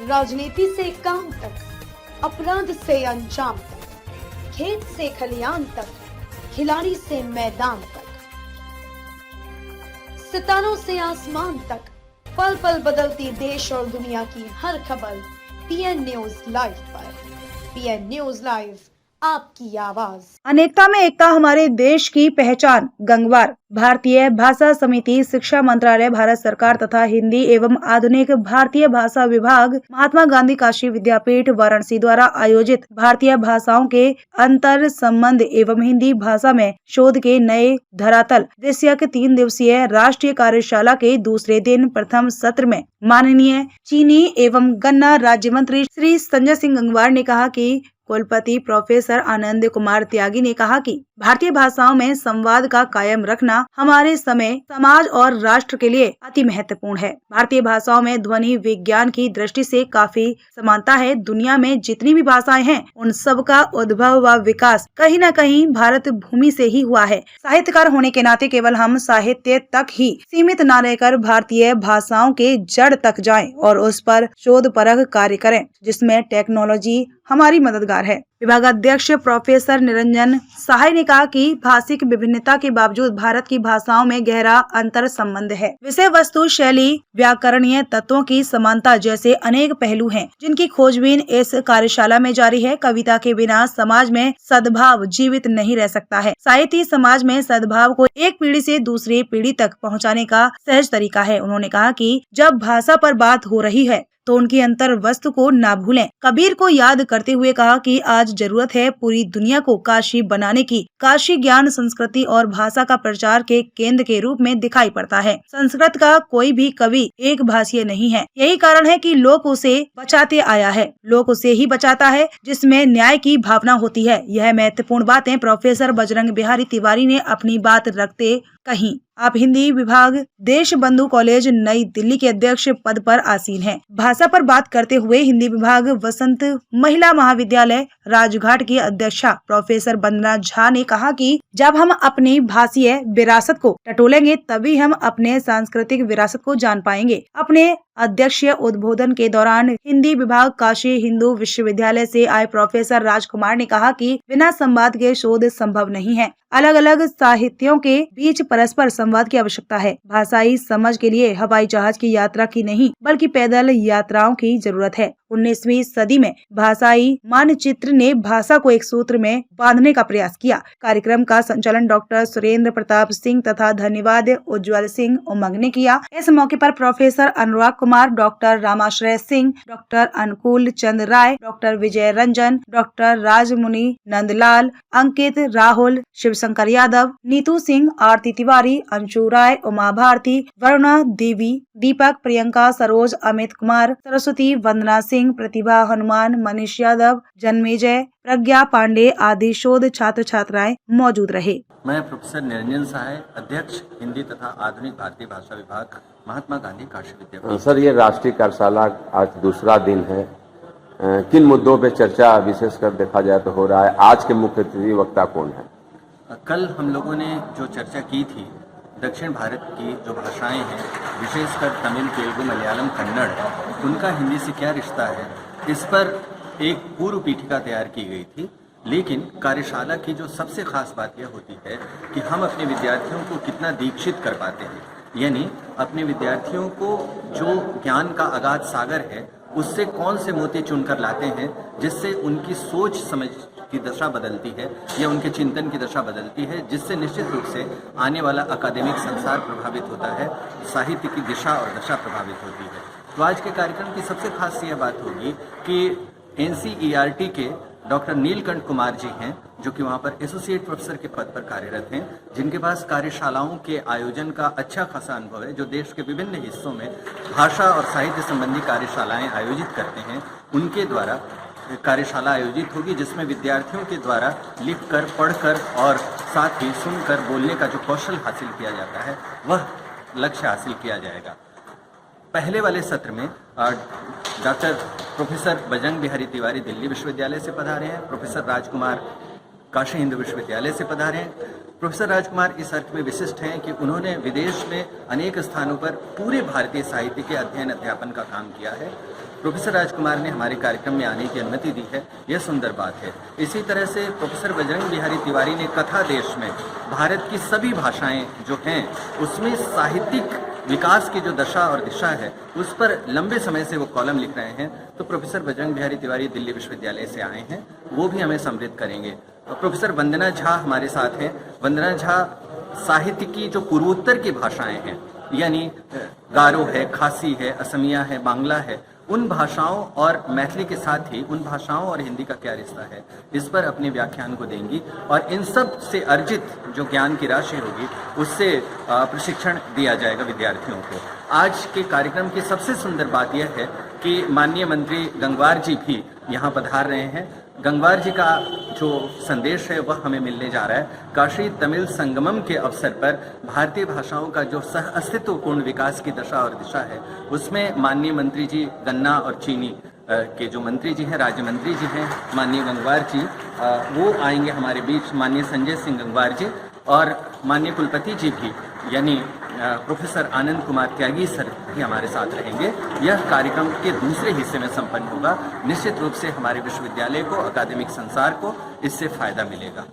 राजनीति से काम तक, अपराध से अंजाम तक, खेत से खलियान तक, खिलाड़ी से मैदान तक, सितारों से आसमान तक, पल पल बदलती देश और दुनिया की हर खबर पीएन न्यूज लाइव पर। पीएन न्यूज लाइव, आपकी आवाज। अनेकता में एकता हमारे देश की पहचान। गंगवार भारतीय भाषा समिति, शिक्षा मंत्रालय, भारत सरकार तथा हिंदी एवं आधुनिक भारतीय भाषा विभाग, महात्मा गांधी काशी विद्यापीठ वाराणसी द्वारा आयोजित भारतीय भाषाओं के अंतर संबंध एवं हिंदी भाषा में शोध के नए धरातल विषयक 3 दिवसीय राष्ट्रीय कार्यशाला के दूसरे दिन प्रथम सत्र में माननीय चीनी एवं गन्ना राज्य मंत्री श्री संजय सिंह गंगवार ने कहा कि कुलपति प्रोफेसर आनंद कुमार त्यागी ने कहा कि भारतीय भाषाओं में संवाद का कायम रखना हमारे समय, समाज और राष्ट्र के लिए अति महत्वपूर्ण है। भारतीय भाषाओं में ध्वनि विज्ञान की दृष्टि से काफी समानता है। दुनिया में जितनी भी भाषाएं हैं, उन सब का उद्भव व विकास कहीं न कहीं भारत भूमि से ही हुआ है। साहित्यकार होने के नाते केवल हम साहित्य तक ही सीमित न रहकर भारतीय भाषाओं के जड़ तक जाएं और उस पर शोध परख कार्य करें, जिसमें टेक्नोलॉजी हमारी मददगार है। विभागाध्यक्ष प्रोफेसर निरंजन सहाय ने कहा कि भाषिक विभिन्नता के बावजूद भारत की भाषाओं में गहरा अंतर संबंध है। विषय वस्तु, शैली, व्याकरणीय तत्वों की समानता जैसे अनेक पहलू हैं, जिनकी खोजबीन इस कार्यशाला में जारी है। कविता के बिना समाज में सद्भाव जीवित नहीं रह सकता है। साहित्य समाज में सद्भाव को एक पीढ़ी से दूसरी पीढ़ी तक पहुँचाने का सहज तरीका है। उन्होंने कहा कि जब भाषा पर बात हो रही है तो उनकी अंतर वस्तु को ना भूलें। कबीर को याद करते हुए कहा कि आज जरूरत है पूरी दुनिया को काशी बनाने की। काशी ज्ञान, संस्कृति और भाषा का प्रचार के केंद्र के रूप में दिखाई पड़ता है। संस्कृत का कोई भी कवि एक भाषीय नहीं है। यही कारण है कि लोक उसे बचाते आया है। लोक उसे ही बचाता है जिसमें न्याय की भावना होती है। यह महत्वपूर्ण बातें प्रोफेसर बजरंग बिहारी तिवारी ने अपनी बात रखते कहीं। आप हिंदी विभाग देश बंधु कॉलेज नई दिल्ली के अध्यक्ष पद पर आसीन हैं। भाषा पर बात करते हुए हिंदी विभाग वसंत महिला महाविद्यालय राजघाट की अध्यक्षा प्रोफेसर वंदना झा ने कहा कि जब हम अपनी भाषीय विरासत को टटोलेंगे तभी हम अपने सांस्कृतिक विरासत को जान पाएंगे। अपने अध्यक्षीय उद्बोधन के दौरान हिंदी विभाग काशी हिंदू विश्वविद्यालय से आए प्रोफेसर राजकुमार ने कहा कि बिना संवाद के शोध संभव नहीं है। अलग अलग साहित्यों के बीच परस्पर संवाद की आवश्यकता है। भाषाई समझ के लिए हवाई जहाज की यात्रा की नहीं बल्कि पैदल यात्राओं की जरूरत है। 19वीं सदी में भाषाई मानचित्र ने भाषा को एक सूत्र में बांधने का प्रयास किया। कार्यक्रम का संचालन डॉक्टर सुरेंद्र प्रताप सिंह तथा धन्यवाद उज्ज्वल सिंह उमंग ने किया। इस मौके पर प्रोफेसर अनुराग कुमार, डॉक्टर रामाश्रय सिंह, डॉक्टर अनुकूल चंद राय, डॉक्टर विजय रंजन, डॉक्टर राजमुनि नंदलाल, अंकित, राहुल, शिवशंकर यादव, नीतू सिंह, आरती तिवारी, अंशु राय, उमा भारती, वरुणा देवी, दीपक, प्रियंका, सरोज, अमित कुमार, सरस्वती, वंदना सिंह, प्रतिभा हनुमान, मनीष यादव, जन्मेजय, प्रज्ञा पांडे आदि शोध छात्र छात्राएं मौजूद रहे। मैं प्रोफेसर निरंजन सहाय, अध्यक्ष हिंदी तथा आधुनिक भारतीय भाषा विभाग, महात्मा गांधी काशी विद्यापीठ। सर, ये राष्ट्रीय कार्यशाला आज दूसरा दिन है। किन मुद्दों पे चर्चा विशेषकर देखा जाए तो हो रहा है? आज के मुख्य अतिथि वक्ता कौन है? कल हम लोगों ने जो चर्चा की थी, दक्षिण भारत की जो भाषाएं हैं, विशेषकर तमिल, तेलुगु, मलयालम, कन्नड़, उनका हिंदी से क्या रिश्ता है, इस पर एक पूर्व पीठिका तैयार की गई थी। लेकिन कार्यशाला की जो सबसे खास बात यह होती है कि हम अपने विद्यार्थियों को कितना दीक्षित कर पाते हैं, यानी अपने विद्यार्थियों को जो ज्ञान का अगाध सागर है उससे कौन से मोती चुनकर लाते हैं, जिससे उनकी सोच समझ की दशा बदलती है या उनके चिंतन की दशा बदलती है, जिससे निश्चित रूप से आने वाला अकादमिक संसार प्रभावित होता है, साहित्य की दिशा और दशा प्रभावित होती है। तो आज के कार्यक्रम की सबसे खास यह बात होगी कि NCERT के डॉक्टर नीलकंठ कुमार जी हैं, जो कि वहाँ पर एसोसिएट प्रोफेसर के पद पर कार्यरत हैं, जिनके पास कार्यशालाओं के आयोजन का अच्छा खासा अनुभव है, जो देश के विभिन्न हिस्सों में भाषा और साहित्य संबंधी कार्यशालाएं आयोजित करते हैं। उनके द्वारा कार्यशाला आयोजित होगी, जिसमें विद्यार्थियों के द्वारा लिखकर, पढ़कर और साथ ही सुनकर बोलने का जो कौशल हासिल किया जाता है, वह लक्ष्य हासिल किया जाएगा। पहले वाले सत्र में डॉक्टर प्रोफेसर बजरंग बिहारी तिवारी दिल्ली विश्वविद्यालय से पधारे हैं, प्रोफेसर राजकुमार काशी हिंदू विश्वविद्यालय से पधारे हैं। प्रोफेसर राजकुमार इस अर्थ में विशिष्ट हैं कि उन्होंने विदेश में अनेक स्थानों पर पूरे भारतीय साहित्य के अध्ययन अध्यापन का काम किया है। प्रोफेसर राजकुमार ने हमारे कार्यक्रम में आने की अनुमति दी है, यह सुंदर बात है। इसी तरह से प्रोफेसर बजरंग बिहारी तिवारी ने कथा देश में भारत की सभी भाषाएं जो हैं उसमें साहित्यिक विकास की जो दशा और दिशा है उस पर लंबे समय से वो कॉलम लिख रहे हैं। तो प्रोफेसर बजरंग बिहारी तिवारी दिल्ली विश्वविद्यालय से आए हैं, वो भी हमें समृद्ध करेंगे। प्रोफेसर वंदना झा हमारे साथ हैं। वंदना झा साहित्य की जो पूर्वोत्तर की भाषाएं हैं, यानी गारो है, खासी है, असमिया है, बांग्ला है, उन भाषाओं और मैथिली के साथ ही उन भाषाओं और हिंदी का क्या रिश्ता है, इस पर अपने व्याख्यान को देंगी और इन सब से अर्जित जो ज्ञान की राशि होगी उससे प्रशिक्षण दिया जाएगा विद्यार्थियों को। आज के कार्यक्रम की सबसे सुंदर बात यह है कि माननीय मंत्री गंगवार जी भी यहाँ पधार रहे हैं। गंगवार जी का जो संदेश है वह हमें मिलने जा रहा है। काशी तमिल संगमम के अवसर पर भारतीय भाषाओं का जो सह अस्तित्वपूर्ण विकास की दशा और दिशा है उसमें माननीय मंत्री जी गन्ना और चीनी के जो मंत्री जी हैं, राज्य मंत्री जी हैं माननीय गंगवार जी, वो आएंगे हमारे बीच। माननीय संजय सिंह गंगवार जी और माननीय कुलपति जी भी यानी प्रोफेसर आनंद कुमार त्यागी सर भी हमारे साथ रहेंगे। यह कार्यक्रम के दूसरे हिस्से में संपन्न होगा। निश्चित रूप से हमारे विश्वविद्यालय को, अकादमिक संसार को इससे फायदा मिलेगा।